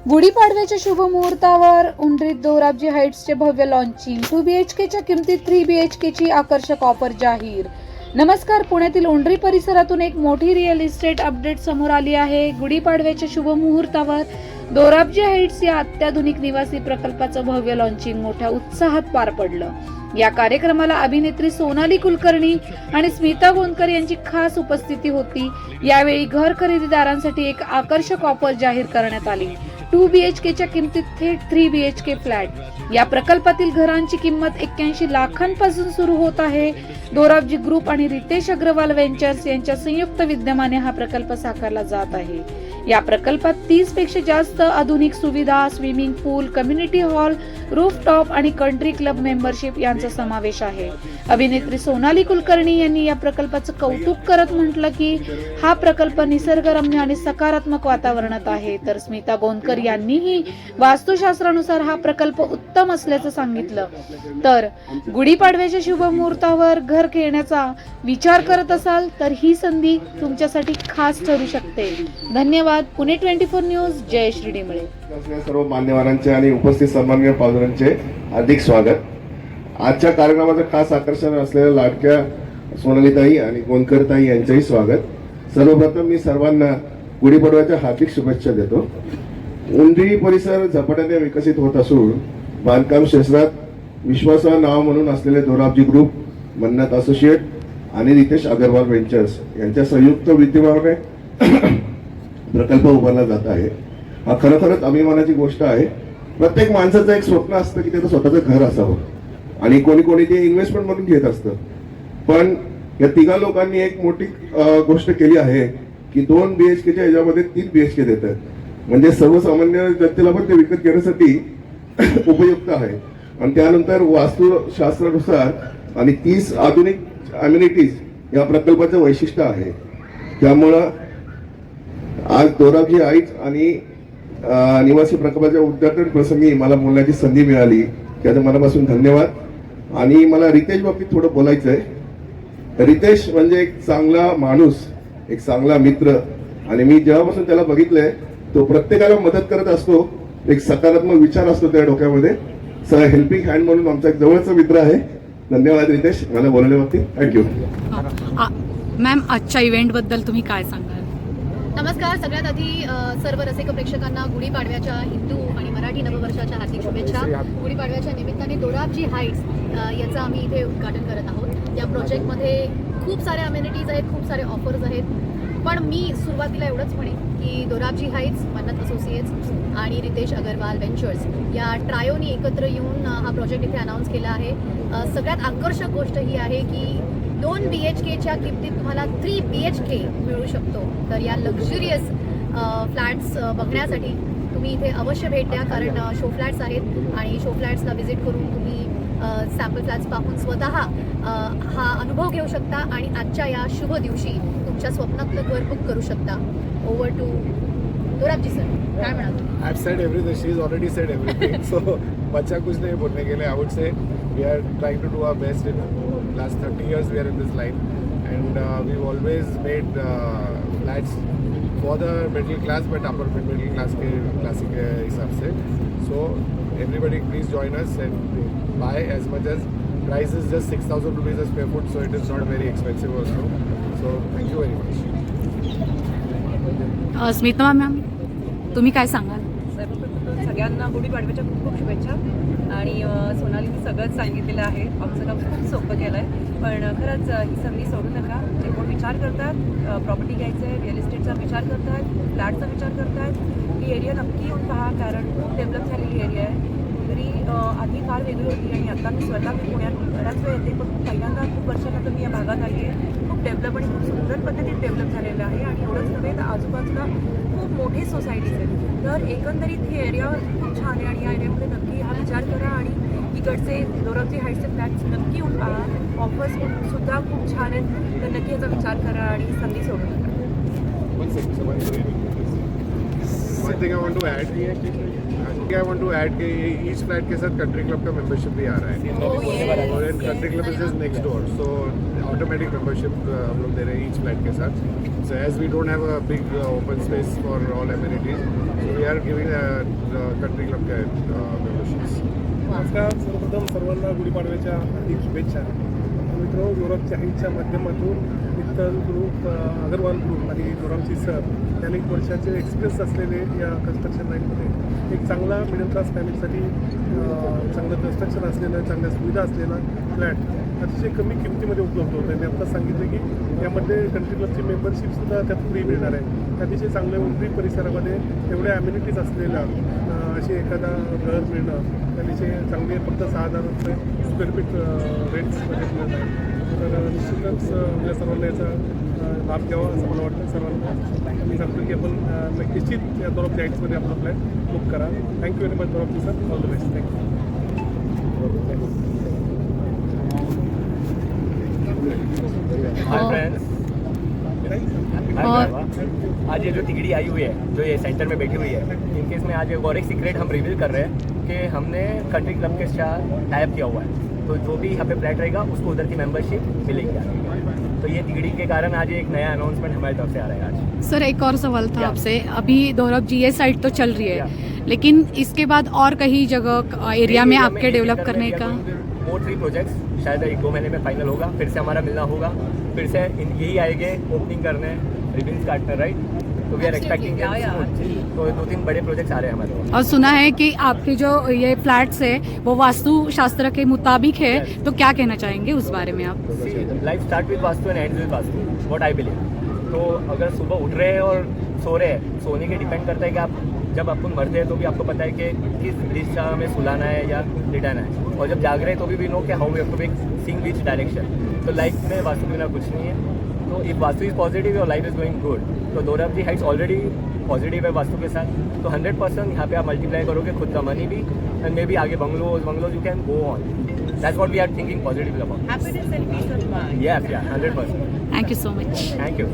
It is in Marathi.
गुढीपाडव्याच्या शुभ मुहूर्तावर उंडरीत दोराबजी हाईट्सचे भव्य लॉन्चिंग. 2 BHKच्या किमतीत 3 BHKची आकर्षक ऑफर जाहीर. नमस्कार, पुण्यातील उंडरी परिसरातून एक मोठी रिअल इस्टेट अपडेट समोर आली आहे. गुढीपाडव्याच्या शुभ मुहूर्तावर दोराबजी हाईट्स या अत्याधुनिक निवासी प्रकल्पाचं भव्य लॉन्चिंग मोठ्या उत्साहात पार पडलं. या कार्यक्रमाला अभिनेत्री सोनाली कुलकर्णी आणि स्मिता गोंदकर यांची खास उपस्थिती होती. यावेळी घर खरेदीदारांसाठी एक आकर्षक ऑफर जाहीर करण्यात आली. 2 BHKच्या किमतीत थेट 3 BHK फ्लॅट. या प्रकल्पातील घरांची किंमत 81 लाखांपासून सुरू होत आहे. दोराबजी ग्रुप आणि रितेश अग्रवाल व्हेंचर्स यांच्या संयुक्त विद्यमाने हा प्रकल्प साकारला जात आहे. या प्रकल्पात 30 पेक्षा जास्त आधुनिक सुविधा, स्विमिंग पूल, कम्युनिटी हॉल, रूफटॉप आणि कंट्री क्लब मेंबरशिप यांचा समावेश आहे. अभिनेत्री सोनाली कुलकर्णी यांनी या प्रकल्पाचं कौतुक करत म्हटलं की हा प्रकल्प निसर्गरम्य आणि सकारात्मक वातावरणात आहे. तर स्मिता गोंदकर यांनीही वास्तुशास्त्रानुसार हा प्रकल्प उत्तम असल्याचं सांगितलं. तर गुढीपाडव्याच्या शुभ मुहूर्तावर घर घेण्याचा विचार करत असाल तर ही संधी तुमच्यासाठी खास ठरू शकते. धन्यवाद. पुणे 24 न्यूज. जय श्री डिमळे. सर्व मान्यवरांचे आणि उपस्थित सन्माननीय पाहुण्यांचे हार्दिक स्वागत. आजच्या कार्यक्रमाचं खास आकर्षण असलेल्या लाडक्या सोनालीताई आणि गोंदकरताई यांचेही स्वागत. सर्वप्रथम मी सर्वांना गुढीपाडव्याच्या हार्दिक शुभेच्छा देतो. उंडरी परिसर झपाट्याने विकसित होत असून बांधकाम क्षेत्रात विश्वासार्ह नाव म्हणून असलेले दोराबजी ग्रुप, मन्नत असोसिएट आणि रितेश अग्रवाल व्हेंचर्स यांच्या संयुक्त विद्यमाने प्रकल्प उभारला जात आहे. हा खरोखरच अभिमानाची गोष्ट आहे. प्रत्येक माणसाचं एक स्वप्न असतं की त्याचं स्वतःचं घर असावं आणि कोणी कोणी ते इन्व्हेस्टमेंट म्हणून घेत असतं. पण या तिघा लोकांनी एक मोठी गोष्ट केली आहे की 2 BHKच्या ह्याच्यामध्ये 3 BHK देतात. म्हणजे सर्वसामान्य जनतेला पण ते विकत घेण्यासाठी उपयुक्त आहे. आणि त्यानंतर वास्तुशास्त्रानुसार आणि 30 आधुनिक अम्युनिटीज या प्रकल्पाचं वैशिष्ट्य आहे. त्यामुळं आज दोराबजी हाईट्स आणि निवासी प्रकल्पाच्या उद्घाटन प्रसंगी मला बोलण्याची संधी मिळाली, त्याचं मनापासून धन्यवाद. आणि मला रितेश बाबतीत थोडं बोलायचं आहे. रितेश म्हणजे एक चांगला माणूस, एक चांगला मित्र आणि मी जेव्हापासून त्याला बघितलंय तो प्रत्येकाला मदत करत असतो. एक सकारात्मक विचार असतो त्या डोक्यामध्ये. हेल्पिंग हँड म्हणून आमचा एक जवळचा मित्र आहे. धन्यवाद रितेश मला बोलण्याबाबतीत. थँक्यू. मॅम, आजच्या इव्हेंट बद्दल तुम्ही काय सांगाल? नमस्कार. सगळ्यात आधी सर्व रसिक प्रेक्षकांना गुढीपाडव्याच्या हिंदू आणि मराठी नववर्षाच्या हार्दिक शुभेच्छा. गुढीपाडव्याच्या निमित्ताने दोराबजी हाईट्स याचं आम्ही इथे उद्घाटन करत आहोत. या प्रोजेक्टमध्ये खूप साऱ्या अम्युनिटीज आहेत, खूप सारे ऑफर्स आहेत. पण मी सुरुवातीला एवढंच म्हणेन की दोराबजी हाईट्स, मन्नत असोसिएट्स आणि रितेश अग्रवाल व्हेंचर्स या ट्रायोनी एकत्र येऊन हा प्रोजेक्ट इथे अनाऊन्स केला आहे. सगळ्यात आकर्षक गोष्ट ही आहे की 2 BHKच्या किमतीत तुम्हाला 3 BHK मिळू शकतो. तर या लक्झुरियस फ्लॅट्स बघण्यासाठी तुम्ही इथे अवश्य भेट द्या. कारण शो फ्लॅट्स आहेत आणि शो फ्लॅट्सला व्हिजिट करून तुम्ही सॅम्पल फ्लॅट्स पाहून स्वतः हा अनुभव घेऊ शकता आणि आजच्या या शुभ दिवशी तुमच्या स्वप्नातलं घर बुक करू शकता. ओव्हर टू दोराबजी सर, काय म्हणाल? I've said everything. She's already said everything. So बच्चा कुछ नहीं बोलने के लिए. I would say we are trying to do our best. In last 30 years we are in this line, and we've always made flats for the middle class, but upper middle class K classic हिसाब से. So everybody please join us and buy as much as price is just 6,000 rupees a square foot. So it is not very expensive also. So thank you very much. Smita ma'am, तुम्ही काय सांगाल? सर्वप्रथम सगळ्यांना गुढीपाडव्याच्या खूप खूप शुभेच्छा. आणि सोनालीने सगळंच सांगितलेलं आहे. आमचं काम खूप सोपं केलं आहे. पण खरंच ही संधी सोडू नका. जे कोण विचार करतात प्रॉपर्टी घ्यायचं आहे, रिअल इस्टेटचा विचार करतात, फ्लॅटचा विचार करतात, ही एरिया नक्की येऊन पहा. कारण खूप डेव्हलप झालेली एरिया आहे. तरी आधी फार वेगळी होती आणि आता मी पुण्यात बऱ्याच वेळ येते. पण पहिल्यांदा खूप वर्षानंतर मी या भागात आली आहे. खूप डेव्हलप आणि खूप सुंदर पद्धतीत डेव्हलप झालेलं आहे. आणि एवढंच नव्हे तर आजूबाजूला खूप मोठी सोसायटीज आहेत. तर एकंदरीत ही एरिया खूप छान आहे आणि या एरियामध्ये नक्की हा विचार करा आणि इकडचे दोराबजी हाईट्सचे फ्लॅट्स नक्की येऊन पहा. ऑफर्स सुद्धा खूप छान आहेत. तर नक्की याचा विचार करा आणि संधी सोडू नका. Thing I want to add कि ईच फ्लैट के साथ कंट्री क्लब का मेंबरशिप भी आ रहा है और country club is just next door, so automatic membership हम लोग दे रहे हैं ईच फ्लैट के साथ. So as we don't have a big open space for all amenities, so we are giving country club के मेंबरशिप्स. नमस्कार. सर्वप्रथम सर्वांना गुढीपाडव्याच्या हार्दिक शुभेच्छा. मित्र, दोराबजी हाईटच्या माध्यमातून मित्तल ग्रुप, अगरवाल ग्रुप आणि दोराबजी सर अनेक वर्षाचे एक्सपिरियन्स असलेले या कन्स्ट्रक्शन लाईनमध्ये एक चांगला मिडल क्लास फॅमिलीसाठी चांगलं कन्स्ट्रक्शन असलेलं, चांगल्या सुविधा असलेला फ्लॅट अतिशय कमी किमतीमध्ये उपलब्ध होतं. मी आता सांगितलं की यामध्ये कंट्री क्लबची मेंबरशिपसुद्धा त्यात फ्री मिळणार आहे. अतिशय चांगल्या उंबरी परिसरामध्ये एवढ्या ॲम्युनिटीज असलेला असे एखादा घर मिळणं अतिशय चांगले. फक्त 6,000 रुपये स्क्वेअर फीट रेंट्समध्ये मिळत आहे. तर निश्चितच आपल्या सर्वांना याचा लाभ घ्यावा असं मला वाटतं. सर्वांना मी सांगतो की आपण निश्चित या दोराबजी हाईट्समध्ये आपला फ्लॅट बुक करा. Thank you very much Dorabji sir. All the best. Thank you. Hi friends, आज ये जो तिगड़ी आई हुई है, जो ये सेंटर में बैठी हुई है, इनके इसमें आज एक और एक सीक्रेट हम रिवील कर रहे हैं कि हमने कंट्री क्लब के साथ टाइप किया हुआ है. तो जो भी यहाँ पे फ्लैट रहेगा उसको उधर की मेंबरशिप मिलेगी आगे. तो ये तिगड़ी के कारण आज एक नया अनाउंसमेंट हमारी तरफ से आ रहा है आज. सर एक और सवाल था या. आपसे. अभी दोरब जी ये साइट तो चल रही या. है, लेकिन इसके बाद और कहीं जगह एरिया में आपके डेवलप करने का? और 3 प्रोजेक्ट्स शायद 1-2 महीने में फाइनल होगा. फिर से हमारा मिलना होगा, फिर से यही आएंगे ओपनिंग करने, रिबन्स काटने, राइट. तो वी आर एक्सपेक्टिंग. तो 2-3 बड़े प्रोजेक्ट्स आ रहे हैं हमारे पास. और सुना है कि आपके जो ये फ्लैट्स है वो वास्तु शास्त्र के मुताबिक है, तो क्या कहना चाहेंगे उस बारे में आप? लाइफ स्टार्ट विद वास्तु एंड एंड विद वास्तु, व्हाट आई बिलीव. तो अगर सुबह उठ रहे हैं और सो रहे हैं, सोने के डिपेंड करता है कि आप जब अपन मरते हैं तो भी आपको पता है कि किस दिशा में सुलाना है या लिटाना है. और जब जाग रहे हैं तो भी नो कि how we have to make sing which direction. तो लाइफ में वास्तु के बिना कुछ नहीं है. तो if vastu is positive your life is going good. तो दोराबजी हाइट्स ऑलरेडी पॉजिटिव है वास्तु के साथ. तो 100% यहाँ पे आप मल्टीप्लाई करोगे खुद का मनी भी, एंड मे बी आगे bungalows you can go on. That's what we are thinking positive about. Happiness and peace of mind. Yes, yeah, 100%. Thank you so much. Thank you.